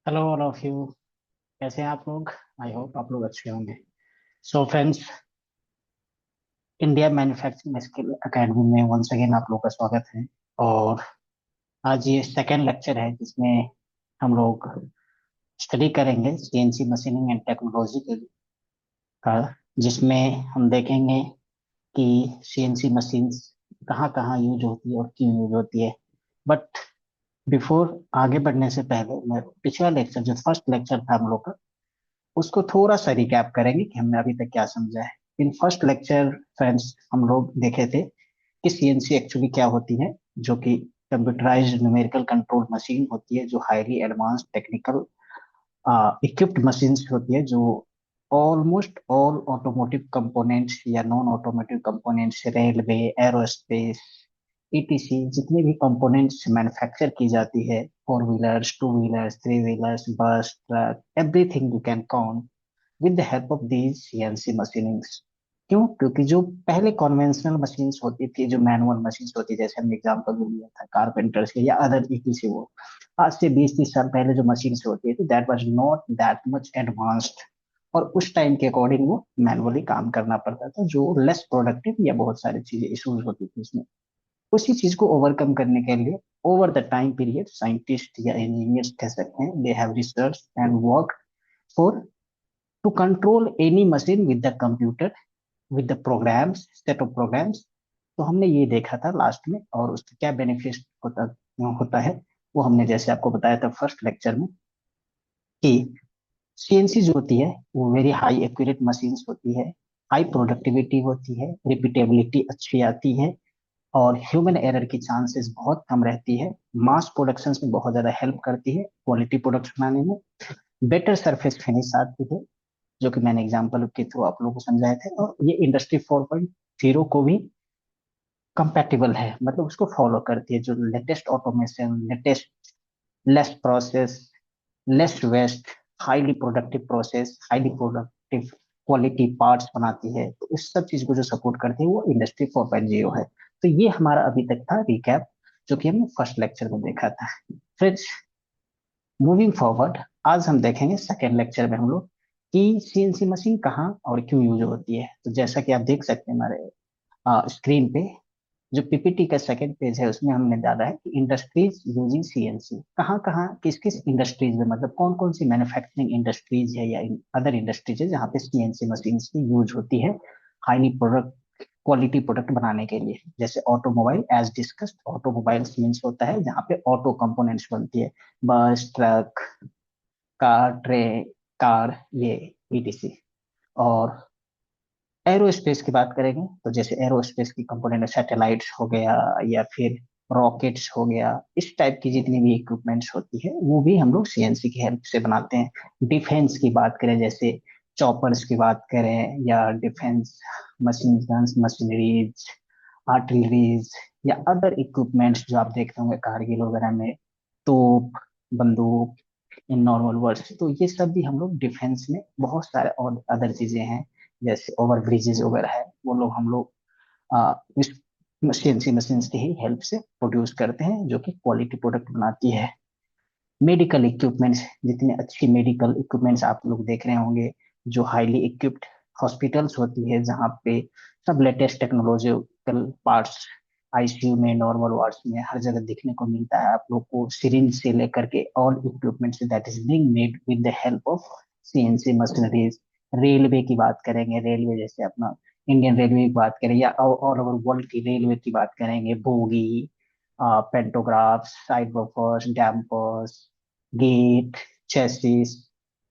Hello all of you. कैसे हैं आप लोग? आई होप आप लोग अच्छे होंगे। So friends, India manufacturing skill academy में वंस अगेन आप लोग का स्वागत है। और आज ये सेकेंड लेक्चर है जिसमें हम लोग स्टडी करेंगे सीएनसी मशीनिंग एंड टेक्नोलॉजी का, जिसमें हम देखेंगे कि सीएनसी मशीन्स कहाँ कहाँ यूज होती है और क्यों यूज होती है। बट बिफोर आगे बढ़ने से पहले मैं पिछला लेक्चर जो फर्स्ट लेक्चर था हम लोग का, उसको थोड़ा सा रिकैप करेंगे कि हमने अभी तक क्या समझा है। इन फर्स्ट लेक्चर फ्रेंड्स हम लोग देखे थे कि सीएनसी एक्चुअली क्या होती है, जो कि कंप्यूटराइज्ड न्यूमेरिकल कंट्रोल मशीन होती है, जो highly advance technical equipped machines होती है, जो ऑलमोस्ट ऑल ऑटोमोटिव कंपोनेंट्स या non automotive components, railway, aerospace, ETC जितने भी कंपोनेंट्स मैन्युफैक्चर की जाती है, four wheelers, two wheelers, three wheelers, bus, truck, everything you can count with the help of these CNC machinings. क्यों? क्योंकि जो पहले कॉन्वेंशनल मशीन्स होती थी, जो मैनुअल मशीन्स होती, जैसे हमने एग्जांपल भी लिया था कारपेंटर्स के या अदर ईटीसी, वो आज से 20-30 साल पहले जो मशीन्स होती थी, that was not that much advanced. और उस टाइम के अकॉर्डिंग वो मैनुअली काम करना पड़ता था, जो लेस प्रोडक्टिव या बहुत सारी चीजें इश्यूज होती थी उसमें। उसी चीज को ओवरकम करने के लिए over the time period scientist या इंजीनियर्स कह सकते हैं, they have research and work for to control any machine with the computer, with the programs, set of programs. तो हमने ये देखा था लास्ट में, और उसका क्या बेनिफिट होता होता है वो हमने जैसे आपको बताया था फर्स्ट लेक्चर में, कि सीएनसी जो होती है वो वेरी हाई एक्यूरेट मशीन्स होती है, हाई प्रोडक्टिविटी होती है, रिपीटेबिलिटी अच्छी आती है, और ह्यूमन एरर की चांसेस बहुत कम रहती है, मास प्रोडक्शंस में बहुत ज्यादा हेल्प करती है, क्वालिटी प्रोडक्ट्स बनाने में, बेटर सरफेस फिनिश आती है, जो कि मैंने एग्जांपल के थ्रू आप लोगों को समझाए थे, और ये इंडस्ट्री 4.0 को भी कंपैटिबल है, मतलब उसको फॉलो करती है, जो latest automation, latest less process, less waste, highly productive process, highly productive quality parts बनाती है। तो उस सब चीज को जो सपोर्ट करती है वो इंडस्ट्री 4.0 है। तो ये हमारा अभी तक था रिकैप, जो कि हमने फर्स्ट लेक्चर में देखा था। फ्रेंड्स, मूविंग फॉरवर्ड, आज हम देखेंगे सेकेंड लेक्चर में हम लोग कि सीएनसी मशीन कहाँ और क्यों यूज होती है। तो जैसा कि आप देख सकते हैं हमारे स्क्रीन पे, जो पीपीटी का सेकंड पेज है उसमें हमने डाला है कि इंडस्ट्रीज यूजिंग सीएनसी कहाँ कहाँ, किस किस इंडस्ट्रीज में, मतलब कौन कौन सी मैन्युफैक्चरिंग इंडस्ट्रीज है या अदर इंडस्ट्रीज है जहाँ पे सीएनसी मशीन्स की यूज होती है हाईली प्रोडक्ट क्वालिटी प्रोडक्ट बनाने के लिए। जैसे automobile, as discussed, automobiles means होता है जहाँ पे ऑटो कंपोनेंट्स बनती है, bus, truck, car, train, car, ये ईटीसी। और एरोस्पेस की बात करेंगे तो जैसे एरोस्पेस की कंपोनेंट सैटेलाइट्स हो गया, या फिर रॉकेट्स हो गया, इस टाइप की जितनी भी इक्विपमेंट्स होती है वो भी हम लोग सीएनसी की हेल्प से बनाते हैं। डिफेंस की बात करें, जैसे चॉपर्स की बात करें, या defence machine guns, machineries, artilleries, या अदर इक्विपमेंट्स जो आप देखते होंगे कारगिल वगैरह में, तोप, बंदूक, इन नॉर्मल वर्ड्स, तो ये सब भी हम लोग डिफेंस में, बहुत सारे और अदर चीजें हैं जैसे ओवर ब्रिजेस वगैरह है, वो लोग हम लोग इस सीएनसी मशीन्स की ही हेल्प से प्रोड्यूस करते हैं, जो कि क्वालिटी प्रोडक्ट बनाती है। मेडिकल इक्विपमेंट्स, जितने अच्छी मेडिकल इक्विपमेंट्स आप लोग देख रहे होंगे, जो हाईली इक्विप्ड हॉस्पिटल्स होती है, जहाँ पे सब लेटेस्ट टेक्नोलॉजिकल पार्ट्स, आईसीयू में, नॉर्मल वार्ड्स में, हर जगह देखने को मिलता है आप लोग को, सिरिंज से लेकर के all equipments that is being made with the help of CNC machineries. Railway की बात करेंगे, रेलवे जैसे अपना इंडियन रेलवे की बात करें, या ऑल ओवर वर्ल्ड की रेलवे की बात करेंगे, bogie, pantograph, side buffers, dampers, gate, chassis,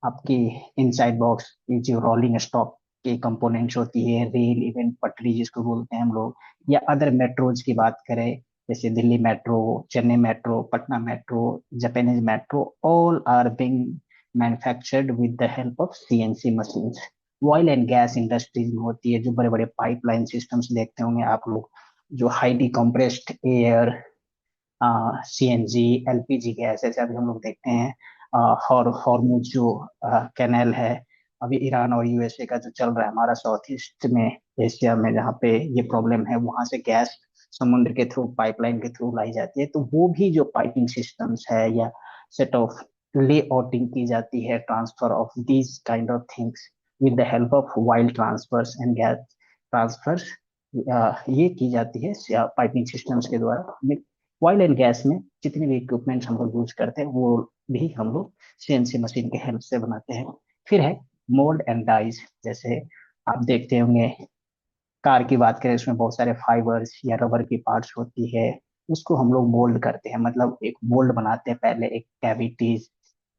आपकी इनसाइड बॉक्स, ये जो रोलिंग स्टॉक के कंपोनेंट्स होती है, रेल इवेंट पटरी जिसको बोलते हैं हम लोग, या अदर मेट्रोज की बात करें, जैसे Delhi metro, Chennai metro, Patna metro, Japanese metro, all are being manufactured with the help of CNC machines. Oil and gas industries में होती है, जो बड़े बड़े पाइपलाइन सिस्टम्स देखते होंगे आप लोग, जो highly compressed air, CNG, LPG gas, ऐसे अभी हम लोग देखते हैं हॉर्मुज जो कैनाल है, अभी ईरान और यूएसए का जो चल रहा है हमारा साउथ ईस्ट में, एशिया में, जहाँ पे ये प्रॉब्लम है, वहां से गैस समुद्र के थ्रू, पाइपलाइन के थ्रू लाई जाती है। तो वो भी जो पाइपिंग सिस्टम्स है या सेट ऑफ लेआउटिंग की जाती है, transfer of these kind of things with the help of wild transfers and gas transfers, ये की जाती है पाइपिंग सिस्टम्स के द्वारा। ऑयल एंड गैस में जितने भी इक्विपमेंट्स हम लोग यूज करते हैं वो भी हम लोग सीएनसी मशीन के हेल्प से बनाते हैं। फिर है मोल्ड एंड डाइज। जैसे आप देखते होंगे, कार की बात करें, उसमें बहुत सारे फाइबर्स या रबर की पार्ट्स होती है, उसको हम लोग मोल्ड करते हैं, मतलब एक मोल्ड बनाते हैं पहले, एक कैविटीज,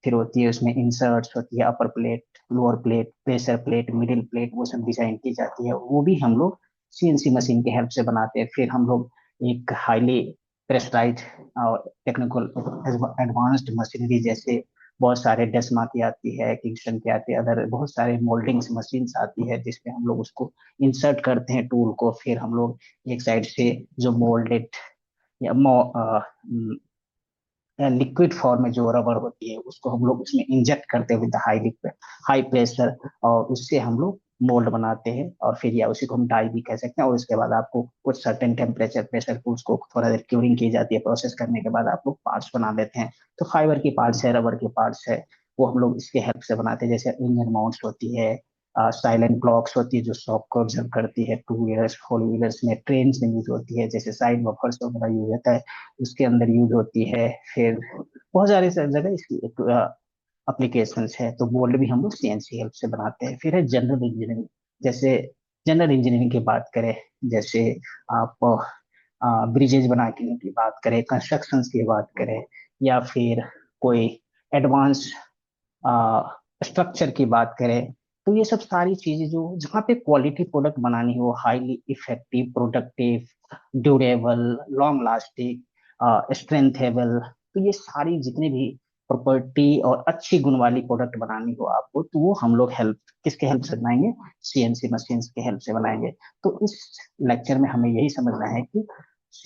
फिर होती है उसमें इंसर्ट्स होती है, upper plate, lower plate, pressure plate, middle plate, वो सब डिजाइन की जाती है, वो भी हम लोग सीएनसी मशीन के हेल्प से बनाते हैं। फिर हम लोग एक हाईली प्रेशराइज और टेक्निकल एडवांस्ड मशीनरी, जैसे बहुत सारे डेस्मा की आती है, किंगस्टन की आती है, अदर बहुत सारे मोल्डिंग्स मशीन्स आती है, जिसमें हम लोग उसको इंसर्ट करते हैं टूल को, फिर हम लोग एक साइड से जो मोल्डेड या लिक्विड फॉर्म में जो रबर होती है उसको हम लोग उसमें इंजेक्ट करते हैं with high liquid, high pressure, और उससे हम लोग मोल्ड बनाते हैं, और फिर या उसी को हम डाई भी कह सकते हैं। और उसके बाद आपको कुछ सर्टेन टेम्परेचर प्रेशर को उसको थोड़ा देर क्यूरिंग की जाती है, प्रोसेस करने के बाद आप लोग पार्ट्स बना देते हैं। तो फाइबर की पार्ट्स है, रबर के पार्ट्स है, वो हम लोग इसके हेल्प से बनाते हैं। जैसे इंजन माउंट्स होती है, साइलेंट ब्लॉक्स होती है जो शॉक को ऑब्जर्व करती है, टू व्हीलर्स फोर व्हीलर्स में, ट्रेन में यूज होती है, जैसे साइड बफर्स वगैरह यूज होता है, उसके अंदर यूज होती है। फिर बहुत सारे जगह इसकी एप्लीकेशंस है, तो बोल्ड भी हम लोग सीएनसी हेल्प से बनाते हैं। फिर है जनरल इंजीनियरिंग। जैसे जनरल इंजीनियरिंग की बात करें, जैसे आप ब्रिजेज बनाने की बात करें, कंस्ट्रक्शंस की बात करें, या फिर कोई एडवांस स्ट्रक्चर की बात करें, तो ये सब सारी चीजें जो जहाँ पे क्वालिटी प्रोडक्ट बनानी हो, highly effective, productive, durable, long lasting, strengthable, तो ये सारी जितने भी प्रॉपर्टी और अच्छी गुण वाली प्रोडक्ट बनानी हो आपको, तो वो हम लोग हेल्प किसके हेल्प से बनाएंगे? सीएनसी मशीन्स के हेल्प से बनाएंगे। तो इस लेक्चर में हमें यही समझना है कि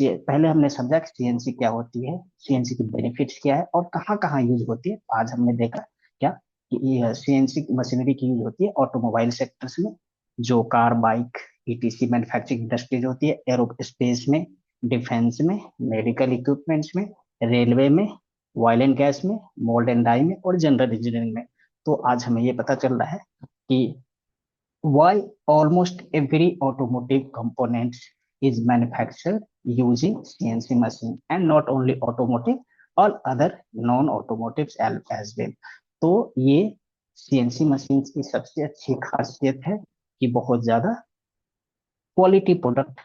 पहले हमने समझा कि सीएनसी क्या होती है, सीएनसी की बेनिफिट्स क्या है, और कहाँ कहाँ यूज होती है। आज हमने देखा क्या कि ये सीएनसी मशीनरी की यूज होती है ऑटोमोबाइल सेक्टर्स में, जो car, bike, etc manufacturing industries होती है, एरोस्पेस में, डिफेंस में, मेडिकल इक्विपमेंट्स में, रेलवे में, ऑयल एंड गैस में, मोल्ड एंड डाई में, और जनरल इंजीनियरिंग में। तो आज हमें ये पता चल रहा है कि why almost every automotive component is manufactured using CNC machine, and not only automotive, all other non-automotives as well। तो ये सीएनसी मशीन की सबसे अच्छी खासियत है कि बहुत ज्यादा quality product,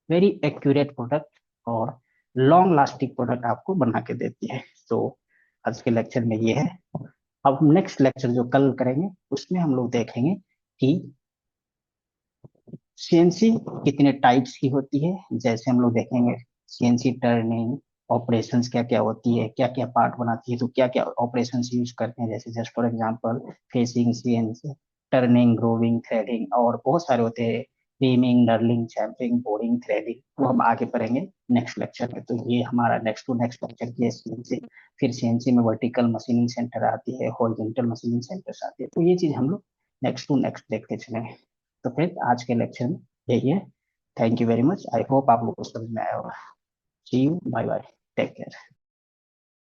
very accurate product, और लॉन्ग लास्टिंग प्रोडक्ट आपको बना के देती है। तो आज के लेक्चर में ये है। अब हम नेक्स्ट लेक्चर जो कल करेंगे उसमें हम लोग देखेंगे कि सीएनसी कितने टाइप्स की होती है। जैसे हम लोग देखेंगे सीएनसी टर्निंग ऑपरेशंस क्या क्या होती है, क्या क्या पार्ट बनाती है, तो क्या क्या ऑपरेशंस यूज करते हैं। जैसे just for example facing CNC, turning, growing, threading, और बहुत सारे होते हैं, beaming, knurling, chamfering, boring, threading, वो हम आगे पढ़ेंगे नेक्स्ट लेक्चर में। तो ये हमारा नेक्स्ट टू नेक्स्ट लेक्चर की है सीएनसी। फिर सीएनसी में वर्टिकल मशीनिंग सेंटर आती है, हॉरिजॉन्टल मशीनिंग सेंटर्स आती है, तो ये चीज हम लोग नेक्स्ट टू नेक्स्ट देखते चलेंगे। तो फिर आज के लेक्चर में यही है। Thank you very much, I hope आप लोग को समझ में आया होगा। See you, bye bye, take care.